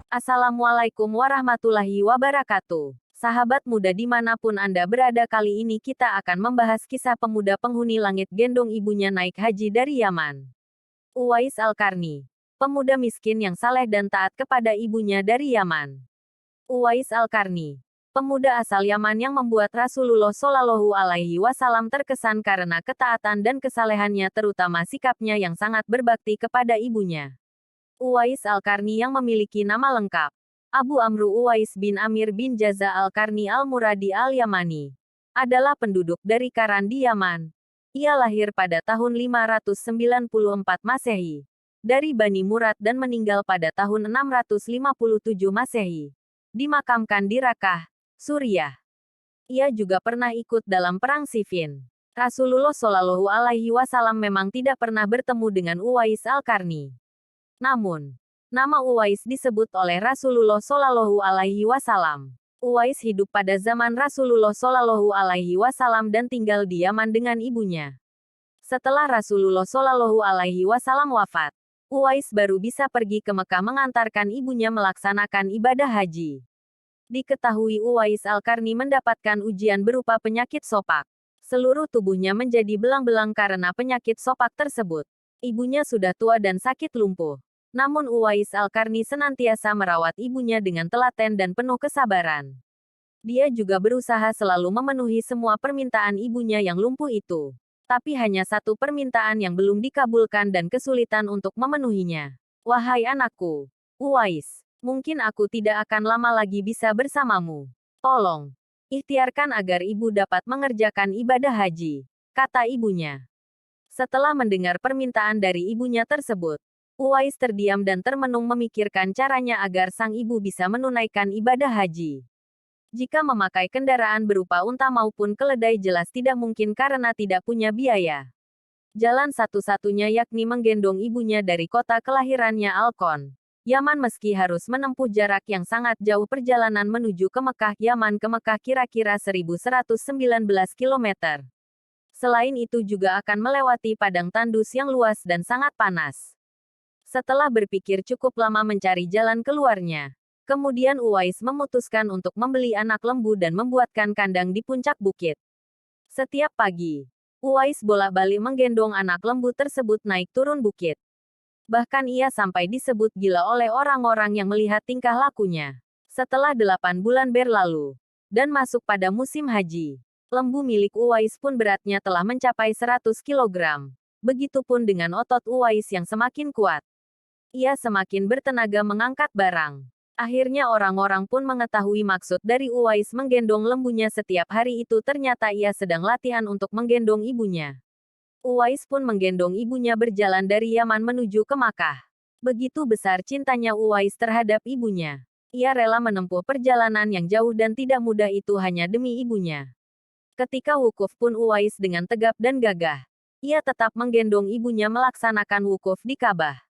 Assalamualaikum warahmatullahi wabarakatuh. Sahabat muda dimanapun Anda berada, kali ini kita akan membahas kisah pemuda penghuni langit gendong ibunya naik haji dari Yaman. Uwais Al-Qarni, pemuda miskin yang saleh dan taat kepada ibunya dari Yaman. Uwais Al-Qarni, pemuda asal Yaman yang membuat Rasulullah Shallallahu Alaihi Wasallam terkesan karena ketaatan dan kesalehannya, terutama sikapnya yang sangat berbakti kepada ibunya. Uwais Al-Qarni yang memiliki nama lengkap Abu Amru Uwais bin Amir bin Jaza Al-Qarni Al-Muradi Al-Yamani, adalah penduduk dari Karan di Yaman. Ia lahir pada tahun 594 Masehi dari Bani Murad dan meninggal pada tahun 657 Masehi. Dimakamkan di Rakkah, Suriah. Ia juga pernah ikut dalam Perang Siffin. Rasulullah Shallallahu Alaihi Wasallam memang tidak pernah bertemu dengan Uwais Al-Qarni. Namun, nama Uwais disebut oleh Rasulullah Shallallahu Alaihi Wasallam. Uwais hidup pada zaman Rasulullah Shallallahu Alaihi Wasallam dan tinggal di Yaman dengan ibunya. Setelah Rasulullah Shallallahu Alaihi Wasallam wafat, Uwais baru bisa pergi ke Mekah mengantarkan ibunya melaksanakan ibadah haji. Diketahui Uwais Al-Qarni mendapatkan ujian berupa penyakit sopak. Seluruh tubuhnya menjadi belang-belang karena penyakit sopak tersebut. Ibunya sudah tua dan sakit lumpuh. Namun Uwais Al-Qarni senantiasa merawat ibunya dengan telaten dan penuh kesabaran. Dia juga berusaha selalu memenuhi semua permintaan ibunya yang lumpuh itu. Tapi hanya satu permintaan yang belum dikabulkan dan kesulitan untuk memenuhinya. Wahai anakku, Uwais, mungkin aku tidak akan lama lagi bisa bersamamu. Tolong, ikhtiarkan agar ibu dapat mengerjakan ibadah haji, kata ibunya. Setelah mendengar permintaan dari ibunya tersebut, Uwais terdiam dan termenung memikirkan caranya agar sang ibu bisa menunaikan ibadah haji. Jika memakai kendaraan berupa unta maupun keledai jelas tidak mungkin karena tidak punya biaya. Jalan satu-satunya yakni menggendong ibunya dari kota kelahirannya Al-Qon, Yaman, meski harus menempuh jarak yang sangat jauh. Perjalanan menuju ke Mekah, Yaman ke Mekah kira-kira 1119 km. Selain itu juga akan melewati padang tandus yang luas dan sangat panas. Setelah berpikir cukup lama mencari jalan keluarnya, kemudian Uwais memutuskan untuk membeli anak lembu dan membuatkan kandang di puncak bukit. Setiap pagi, Uwais bolak-balik menggendong anak lembu tersebut naik turun bukit. Bahkan ia sampai disebut gila oleh orang-orang yang melihat tingkah lakunya. Setelah 8 bulan berlalu, dan masuk pada musim haji, lembu milik Uwais pun beratnya telah mencapai 100 kg. Begitupun dengan otot Uwais yang semakin kuat. Ia semakin bertenaga mengangkat barang. Akhirnya orang-orang pun mengetahui maksud dari Uwais menggendong lembunya setiap hari itu. Ternyata ia sedang latihan untuk menggendong ibunya. Uwais pun menggendong ibunya berjalan dari Yaman menuju ke Makkah. Begitu besar cintanya Uwais terhadap ibunya. Ia rela menempuh perjalanan yang jauh dan tidak mudah itu hanya demi ibunya. Ketika wukuf pun Uwais dengan tegap dan gagah. Ia tetap menggendong ibunya melaksanakan wukuf di Ka'bah.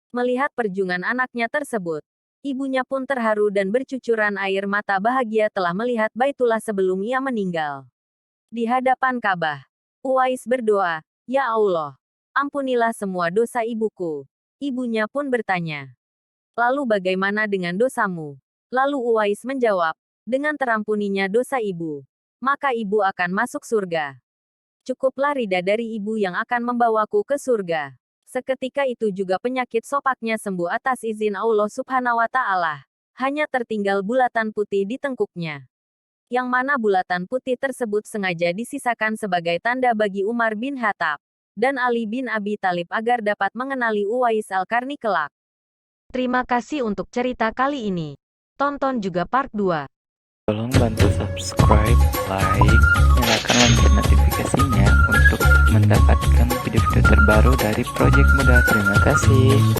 Melihat perjuangan anaknya tersebut, ibunya pun terharu dan bercucuran air mata bahagia telah melihat Baitullah sebelum ia meninggal. Di hadapan Ka'bah, Uwais berdoa, "Ya Allah, ampunilah semua dosa ibuku." Ibunya pun bertanya, "Lalu bagaimana dengan dosamu?" Lalu Uwais menjawab, "Dengan terampuninya dosa ibu, maka ibu akan masuk surga. Cukuplah ridha dari ibu yang akan membawaku ke surga." Seketika itu juga penyakit sopaknya sembuh atas izin Allah Subhanahu wa Ta'ala. Hanya tertinggal bulatan putih di tengkuknya. Yang mana bulatan putih tersebut sengaja disisakan sebagai tanda bagi Umar bin Khattab dan Ali bin Abi Thalib agar dapat mengenali Uwais Al-Qarni kelak. Terima kasih untuk cerita kali ini. Tonton juga part 2. Tolong bantu subscribe, like, nyalakan lonceng notifikasinya untuk mendapatkan video-video terbaru dari Project Muda. Terima kasih.